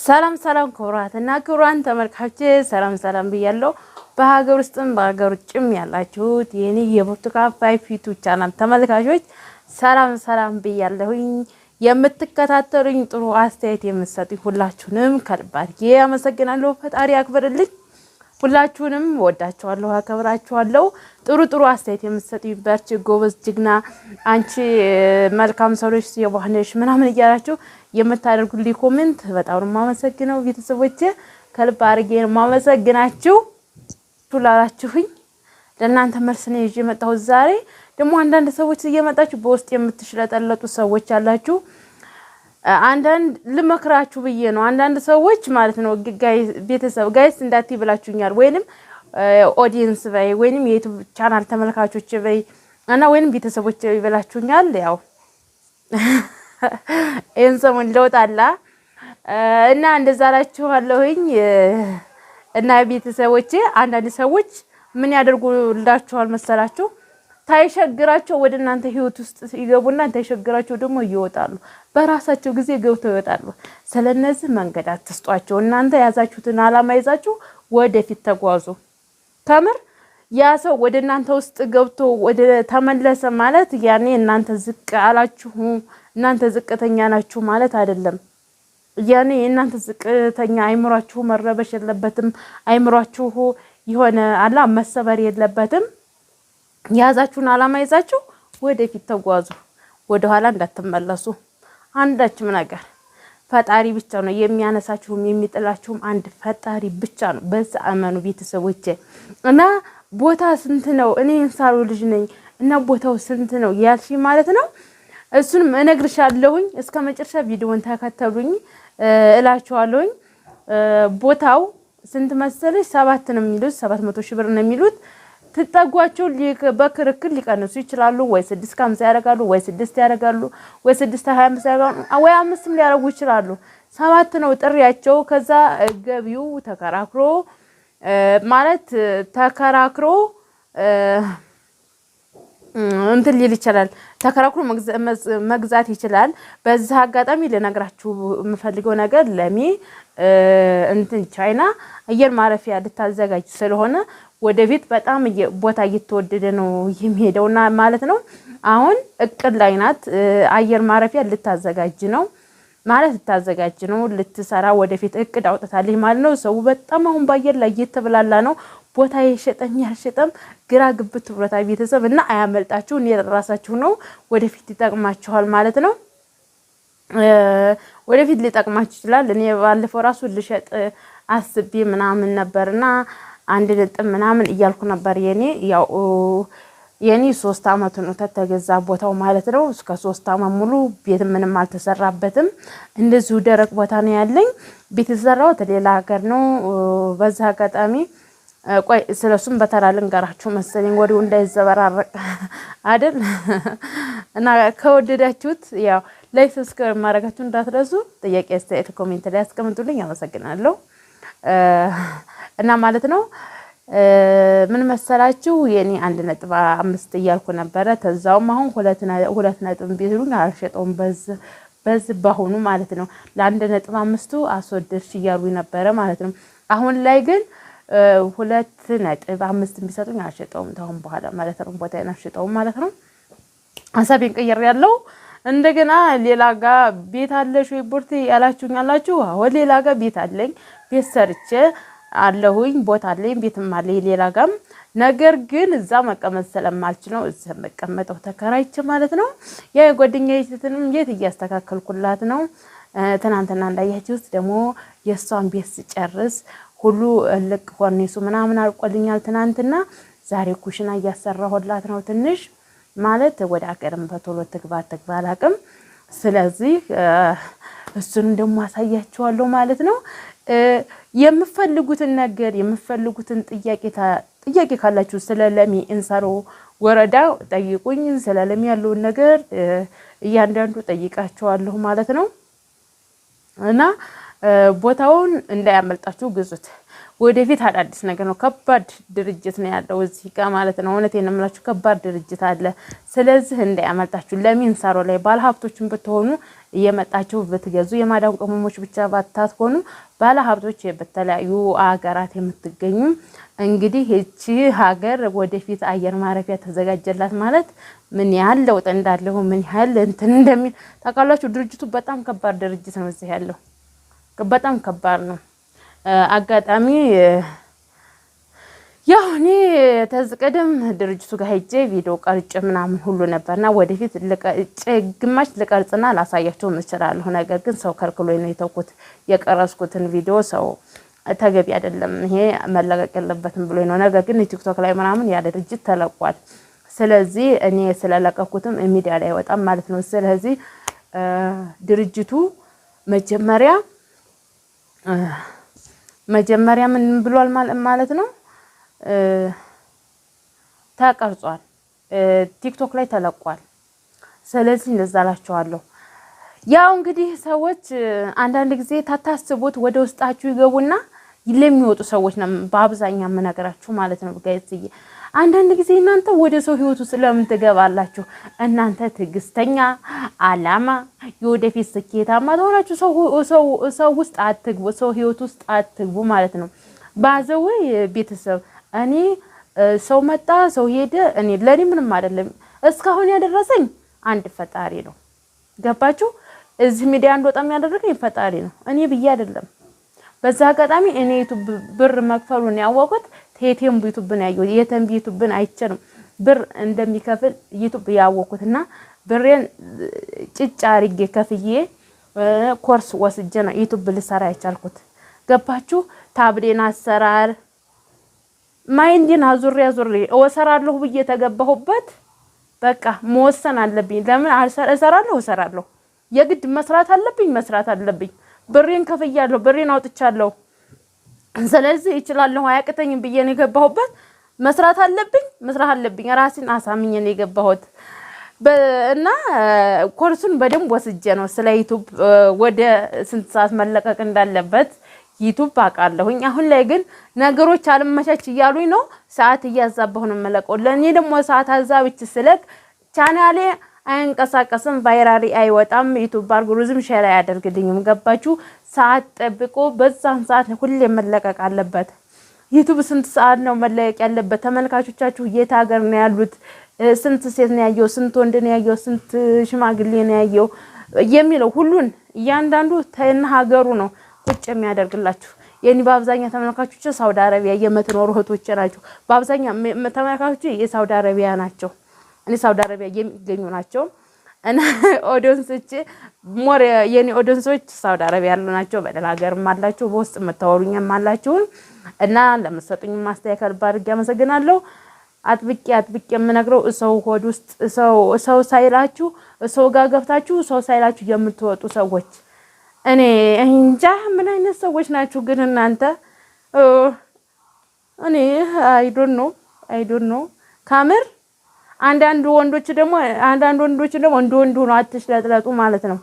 ሰላም ሰላም ክቡራትና ክቡራን ተመልካቾቼ ሰላም ብያለሁ። በሀገር ውስጥም በሀገር ውጭም ያላችሁት የኔ የብርቱካን ፋይፍ ዩቲዩብ ቻናል ተመልካቾች ሰላም ብያለሁኝ። የምትከታተሉኝ ጥሩ አስተያየት የምትሰጡኝ ሁላችሁንም ከልብ አድርጌ አመሰግናለሁ። ፈጣሪ ያክብርልኝ። ሁላችሁንም ወዳችኋለሁ፣ አከብራችኋለሁ። ጥሩ አስተያየት የምትሰጡኝ በርቺ፣ ጎበዝ፣ ጅግና፣ አንቺ መልካም ሰዎች የዋህነሽ ምናምን እያላችሁ የምታደርጉልኝ ኮሜንት በጣም ነው የማመሰግነው። ቤተሰቦቼ ከልብ አድርጌ ነው የማመሰግናችሁ። ላላችሁኝ ለእናንተ መልስ ነው ይዤ የመጣሁት ዛሬ። ደግሞ አንዳንድ ሰዎች እየመጣችሁ በውስጥ የምትሽለጠለጡ ሰዎች አላችሁ። አንዳንድ ልመክራችሁ ብዬ ነው። አንዳንድ ሰዎች ማለት ነው ቤተሰብ ጋይስ እንዳትይ ብላችሁኛል፣ ወይንም ኦዲየንስ በይ ወይንም የዩቲዩብ ቻናል ተመልካቾች በይ እና ወይንም ቤተሰቦች ይበላችሁኛል። ያው ይሄን ሰሞን ለውጥ አለ እና እንደዛ አላችኋለሁኝ። እና ቤተሰቦቼ አንዳንድ ሰዎች ምን ያደርጉላችኋል መሰላችሁ? ታይሸግራቸው ወደ እናንተ ህይወት ውስጥ ይገቡና ታይሸግራቸው ደግሞ ይወጣሉ። በራሳቸው ጊዜ ገብተው ይወጣሉ። ስለነዚህ መንገድ አትስጧቸው። እናንተ ያዛችሁትን አላማ ይዛችሁ ወደፊት ተጓዙ። ከምር ያ ሰው ወደ እናንተ ውስጥ ገብቶ ወደ ተመለሰ ማለት ያኔ እናንተ ዝቅ አላችሁ፣ እናንተ ዝቅተኛ ናችሁ ማለት አይደለም። ያኔ እናንተ ዝቅተኛ አይምሯችሁ መረበሽ የለበትም። አይምሯችሁ የሆነ አላ መሰበር የለበትም። ያዛችሁን አላማ ይዛችሁ ወደፊት ተጓዙ። ወደ ኋላ እንዳትመለሱ። አንዳችም ነገር ፈጣሪ ብቻ ነው የሚያነሳችሁም የሚጥላችሁም አንድ ፈጣሪ ብቻ ነው። በዛ አመኑ ቤተሰቦቼ። እና ቦታ ስንት ነው? እኔ እንሳሩ ልጅ ነኝ እና ቦታው ስንት ነው ያልሽ ማለት ነው። እሱንም እነግርሻለሁኝ። እስከ መጨረሻ ቪዲዮውን ተከተሉኝ እላችኋለሁኝ። ቦታው ስንት መሰለሽ? 7 ነው የሚሉት፣ 700 ሺህ ብር ነው የሚሉት። ትጠጓቸው በክርክር ሊቀንሱ ይችላሉ። ወይ 650 ያደርጋሉ፣ ወይ 6 ያደርጋሉ፣ ወይ 625 ያደርጋሉ፣ ወይ 5ም ሊያደርጉ ይችላሉ። 7 ነው ጥሪያቸው። ከዛ ገቢው ተከራክሮ ማለት ተከራክሮ እንትን ሊል ይችላል። ተከራክሮ መግዛት ይችላል። በዛ አጋጣሚ ልነግራችሁ የምፈልገው ነገር ለሚ እንትን ቻይና አየር ማረፊያ ልታዘጋጅ ስለሆነ ወደፊት በጣም ቦታ እየተወደደ ነው የሚሄደውና ማለት ነው። አሁን እቅድ ላይ ናት። አየር ማረፊያ ልታዘጋጅ ነው ማለት ልታዘጋጅ ነው፣ ልትሰራ ወደፊት እቅድ አውጥታለች ማለት ነው። ሰው በጣም አሁን ባየር ላይ እየተበላላ ነው። ቦታ የሸጠኝ ያልሸጠም ግራ ግብት ብረታ ቤተሰብ እና አያመልጣችሁ። እኔ ራሳችሁ ነው ወደፊት ይጠቅማችኋል ማለት ነው። ወደፊት ሊጠቅማችሁ ይችላል። እኔ ባለፈው ራሱ ልሸጥ አስቤ ምናምን ነበርና 1 ነጥብ ምናምን እያልኩ ነበር። የኔ 3 አመት ነው ተተገዛ ቦታው ማለት ነው። እስከ 3 አመት ሙሉ ቤት ምንም አልተሰራበትም። እንደዚሁ ደረቅ ቦታ ነው ያለኝ። ቤት የተሰራው ሌላ ሀገር ነው። በዛ አጋጣሚ ቆይ ስለሱም በተራ ልንገራችሁ መሰለኝ ወዲው እንዳይዘበራረቅ አይደል? እና ከወደዳችሁት ያው ላይክ ሰብስክራይብ ማድረጋችሁን እንዳትረሱ። ጥያቄ አስተያየት ኮሜንት ላይ አስቀምጡልኝ። አመሰግናለሁ። እና ማለት ነው ምን መሰላችሁ የኔ 1.5 እያልኩ ነበረ። ተዛውም አሁን 2 ነጥብ ቢሉኝ አልሸጠውም። በዚህ ባሁኑ ማለት ነው ለ1.5 አስወደድሽ እያሉ ነበረ ማለት ነው። አሁን ላይ ግን 2.5 ቢሰጡኝ አልሸጠውም። ታውን በኋላ ማለት ነው ቦታዬን አልሸጠውም ማለት ነው። ሐሳቤን ቀይሬያለሁ። እንደገና ሌላ ጋር ቤት አለሽ ወይ ቡርቲ ያላችሁኝ አላችሁ። አሁን ሌላ ጋር ቤት አለኝ። ቤት ሰርቼ አለሁኝ። ቦታ አለኝ፣ ቤትም አለኝ ሌላ ጋርም። ነገር ግን እዛ መቀመጥ ስለማልችል ነው እዛ መቀመጠው ተከራይቼ ማለት ነው። ያ የጓደኛዬንም ቤት እያስተካከልኩላት ነው። ትናንትና እንዳያችሁት ደግሞ የሷን ቤት ስጨርስ ሁሉ ልቅ ኮርኒሱ ምናምን አልቆልኛል ትናንትና። ዛሬ ኩሽና እያሰራሁላት ነው ትንሽ ማለት ወደ አቀርም በቶሎ ትግባ አላቅም። ስለዚህ እሱን ደግሞ አሳያችኋለሁ ማለት ነው። የምፈልጉትን ነገር የምፈልጉትን ጥያቄ ካላችሁ ስለ ለሚ እንሳሮ ወረዳ ጠይቁኝ። ስለ ለሚ ያለውን ነገር እያንዳንዱ ጠይቃችኋለሁ ማለት ነው። እና ቦታውን እንዳያመልጣችሁ ግዙት። ወደፊት አዳዲስ ነገር ነው። ከባድ ድርጅት ነው ያለው እዚህ ጋር ማለት ነው። እውነቴን ነው የምላችሁ ከባድ ድርጅት አለ። ስለዚህ እንዳያመልጣችሁ። ለሚንሳሮ ላይ ባለሀብቶችን ብትሆኑ እየመጣችሁ ብትገዙ የማዳም ቅመሞች ብቻ ባታትሆኑ ባለሀብቶች በተለያዩ ሀገራት የምትገኙ እንግዲህ እቺ ሀገር ወደፊት አየር ማረፊያ ተዘጋጀላት ማለት ምን ያህል ለውጥ እንዳለው ምን ያህል እንትን እንደሚል ታውቃላችሁ። ድርጅቱ በጣም ከባድ ድርጅት ነው እዚህ ያለው በጣም ከባድ ነው። አጋጣሚ ያው እኔ ተዝቀደም ድርጅቱ ጋር ሄጄ ቪዲዮ ቀርጬ ምናምን ሁሉ ነበርና ወደፊት ግማሽ ልቀርጽና ላሳያቸው እችላለሁ። ነገር ግን ሰው ከልክሎኝ ነው የተውኩት። የቀረጽኩትን ቪዲዮ ሰው ተገቢ አይደለም ይሄ መለቀቅ የለበትም ብሎኝ ነው። ነገር ግን ቲክቶክ ላይ ምናምን ያ ድርጅት ተለቋል። ስለዚህ እኔ ስለለቀኩትም ሚዲያ ላይ አይወጣም ማለት ነው። ስለዚህ ድርጅቱ መጀመሪያ ምን ብሏል ማለት ነው ተቀርጿል፣ ቲክቶክ ላይ ተለቋል። ስለዚህ እንደዛ አላችኋለሁ። ያው እንግዲህ ሰዎች አንዳንድ ጊዜ ታታስቡት ወደ ውስጣችሁ ይገቡና ለሚወጡ ሰዎች ነው በአብዛኛው የምነግራችሁ ማለት ነው ጋይስዬ። አንዳንድ ጊዜ እናንተ ወደ ሰው ህይወት ውስጥ ለምን ትገባላችሁ? እናንተ ትዕግስተኛ አላማ የወደፊት ስኬታማ ተሆናችሁ ሰው ውስጥ አትግቡ፣ ሰው ህይወት ውስጥ አትግቡ ማለት ነው። ባዘው ቤተሰብ እኔ ሰው መጣ ሰው ሄደ እኔ ለኔ ምንም አይደለም። እስካሁን ያደረሰኝ አንድ ፈጣሪ ነው። ገባችሁ? እዚህ ሚዲያ እንደወጣም ያደረገኝ ፈጣሪ ነው፣ እኔ ብዬ አይደለም። በዛ አጋጣሚ እኔ ዩቲዩብ ብር መክፈሉን ያወቁት ቴቴም ዩቲዩብን ያየው የተም ዩቲዩብን አይቸርም ብር እንደሚከፍል ዩቲዩብ ያወቁትና ብሬን ጭጭ አርጌ ከፍዬ ኮርስ ወስጄ ነው ዩቲዩብ ልሰራ አይቻልኩት። ገባችሁ? ታብሌን አሰራር ማይንዲን አዙሬ እወሰራለሁ ብዬ ተገባሁበት። በቃ መወሰን አለብኝ። ለምን እሰራለሁ የግድ መስራት አለብኝ። ብሬን ከፍያለሁ፣ ብሬን አውጥቻለሁ። ስለዚህ እችላለሁ አያቅተኝም ብዬ ነው የገባሁበት። መስራት አለብኝ። ራሴን አሳምኜ ነው የገባሁት እና ኮርሱን በደንብ ወስጄ ነው ስለ ዩቲዩብ ወደ ስንት ሰዓት መለቀቅ እንዳለበት ዩቲዩብ አውቃለሁኝ። አሁን ላይ ግን ነገሮች አልመቻች እያሉኝ ነው፣ ሰዓት እያዛባሁ ነው የምለቀው። ለኔ ደግሞ ሰዓት አዛብች ስለቅ ቻናሌ አይንቀሳቀስም፣ ቫይራሊ አይወጣም፣ ዩቲዩብ አልጎሪዝም ሼር አያደርግልኝም። ገባችሁ? ሰዓት ጠብቆ በዛን ሰዓት ሁሌ መለቀቅ አለበት። ዩቲዩብ ስንት ሰዓት ነው መለቀቅ ያለበት? ተመልካቾቻችሁ የት ሀገር ነው ያሉት? ስንት ሴት ነው ያየው? ስንት ወንድ ነው ያየው? ስንት ሽማግሌ ነው ያየው? የሚለው ሁሉን እያንዳንዱ ተናገሩ ነው ቁጭ የሚያደርግላችሁ። የኔ በአብዛኛው ተመልካቾች ሳውዲ አረቢያ የምትኖሩ እህቶች ናቸው። በአብዛኛው ተመልካቾች የሳውዲ አረቢያ ናቸው። እኔ ሳውዲ አረቢያ የሚገኙ ናቸው እና ኦዲየንሶች ሞር የኔ ኦዲየንሶች ሳውዲ አረቢያ ያሉ ናቸው። በሌላ ሀገርም አላችሁ፣ በውስጥ የምታወሩኝም አላችሁ እና ለምትሰጡኝ ማስተካከል ባድርጌ አመሰግናለሁ። አጥብቄ የምነግረው ሰው ሆድ ውስጥ ሰው ሳይላችሁ ሰው ጋር ገብታችሁ ሰው ሳይላችሁ የምትወጡ ሰዎች እኔ እንጃ ምን አይነት ሰዎች ናችሁ ግን እናንተ? እኔ አይ ዶንት ኖ ካምር አንዳንድ ወንዶች ደግሞ እንደ ወንድ ሆኖ አትሽለጥለጡ ማለት ነው።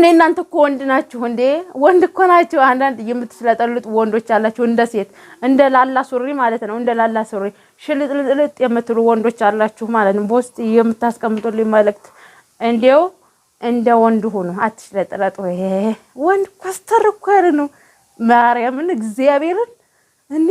እናንተ እኮ ወንድ ናችሁ እንዴ? ወንድ እኮ ናችሁ። አንዳንድ የምትሽለጠልጡ ወንዶች አላችሁ፣ እንደ ሴት እንደ ላላ ሱሪ ማለት ነው። እንደ ላላ ሱሪ ሽልጥልጥ የምትሉ ወንዶች አላችሁ ማለት ነው። በውስጥ የምታስቀምጡልኝ መልእክት እንዴው እንደ ወንድ ሆኖ አትሽለጥለጡ። ወንድ ኮስተር እኮ ነው። ማርያምን እግዚአብሔርን እኔ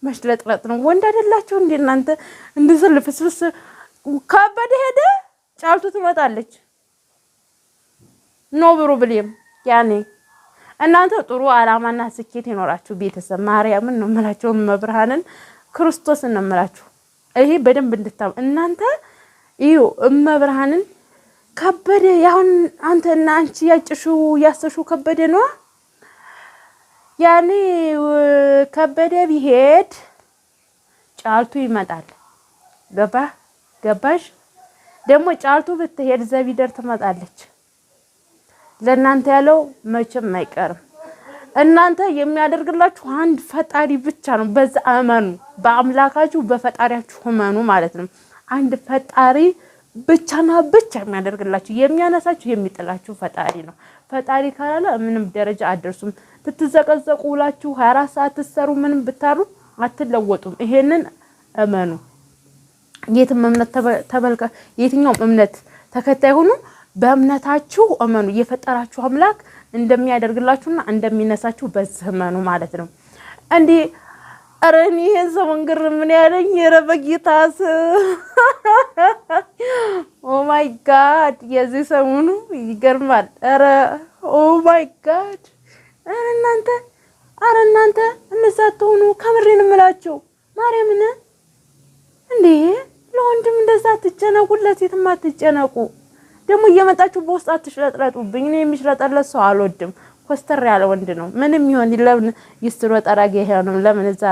መሽለጥለጥ ነው። ወንድ አይደላችሁ እንዴ እናንተ? እንደዚህ ፍስፍስ ከበደ ሄደ ጫልቱ ትመጣለች። ኖ ብሩብሊም ያኔ እናንተ ጥሩ አላማና ስኬት ይኖራችሁ ቤተሰብ ማርያምን ነው የምላችሁ፣ መብርሃንን ክርስቶስን ነው የምላችሁ። ይሄ በደንብ እንድታው እናንተ እዩ መብርሃንን ከበደ ያሁን አንተና አንቺ ያሰሹ ከበደ ነው ያኔ ከበደ ቢሄድ ጫልቱ ይመጣል። ገባሽ? ደግሞ ጫልቱ ብትሄድ ዘቢደር ትመጣለች። ለእናንተ ያለው መቼም አይቀርም። እናንተ የሚያደርግላችሁ አንድ ፈጣሪ ብቻ ነው። በዛ አመኑ፣ በአምላካችሁ በፈጣሪያችሁ እመኑ ማለት ነው። አንድ ፈጣሪ ብቻና ብቻ የሚያደርግላችሁ የሚያነሳችሁ የሚጥላችሁ ፈጣሪ ነው። ፈጣሪ ካላለ ምንም ደረጃ አትደርሱም። ትትዘቀዘቁ ውላችሁ 24 ሰዓት ትሰሩ ምንም ብታሩ አትለወጡም። ይሄንን እመኑ። የትኛውም እምነት ተከታይ ሆኑ በእምነታችሁ እመኑ። የፈጠራችሁ አምላክ እንደሚያደርግላችሁና እንደሚነሳችሁ በዚህ እመኑ ማለት ነው። እንዴ አረኒ ይሄን ሰሞን ግርም ምን ያለኝ የረበጊታስ ኦ ማይ ጋድ የዚህ ሰሞኑ ይገርማል። አረ ኦ ማይ ጋድ አረ እናንተ እነዛ ተሆኑ ከምሬን እምላችሁ ማርያምን እንዴ ለወንድም እንደዛ ትጨነቁ፣ ለሴትም አትጨነቁ። ደግሞ እየመጣችሁ በውስጥ አትሽለጥለጡብኝ። እኔ የሚሽለጠለት ሰው አልወድም። ኮስተር ያለ ወንድ ነው ምንም ይሁን ለምን ይስሮ ጠራጊ ይሄንም ለምን እዛ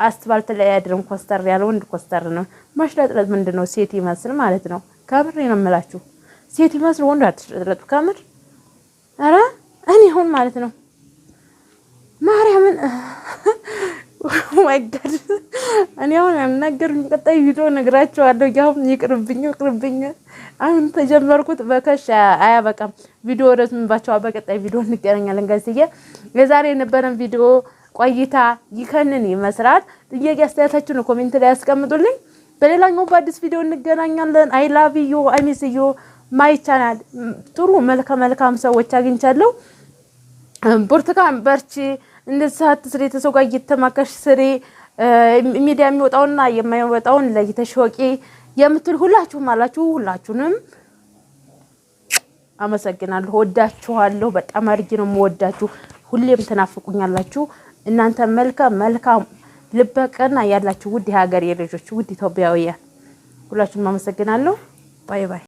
አስፋልት ላይ ያድርም። ኮስተር ያለ ወንድ ኮስተር ነው። ማሽለጥለጥ ምንድነው? ሴት ይመስል ማለት ነው። ከምሬ ነው የምላችሁ ሴት ይመስል ወንድ አትሽለጥለጡ ከምር። አረ እኔ አሁን ማለት ነው ማርያምን ማይ ጋድ እኔ አሁን ነገር ቀጣይ ቪዲዮ ነግራችኋለሁ። ያው ይቅርብኝ። አሁን ተጀመርኩት በከሽ አያበቃም። ቪዲዮ ረዝምባቸው በቀጣይ ቪዲዮ እንገናኛለን። ጋዜዬ የዛሬ የነበረን ቪዲዮ ቆይታ ይከንን ይመስላል። ጥያቄ አስተያየታችሁን ኮሜንት ላይ ያስቀምጡልኝ። በሌላኛው በአዲስ ቪዲዮ እንገናኛለን። አይ ላቭ ዩ አይ ሚስ ዩ ማይ ቻናል። ጥሩ መልካም ሰዎች አግኝቻለሁ። ብርቱካን በርቺ፣ እንደዛ አትስሪ፣ ተሰው ጋር እየተማከርሽ ስሪ፣ ሚዲያ የሚወጣውና የማይወጣውን ለይተሽ ወቂ የምትል ሁላችሁም አላችሁ። ሁላችሁንም አመሰግናለሁ። ወዳችኋለሁ። በጣም አድርጌ ነው የምወዳችሁ። ሁሌም ተናፍቁኛላችሁ። እናንተ መልካም ልበቀና ያላችሁ ውድ ሀገር የልጆች ውድ ኢትዮጵያውያን ሁላችሁም አመሰግናለሁ። ባይ ባይ።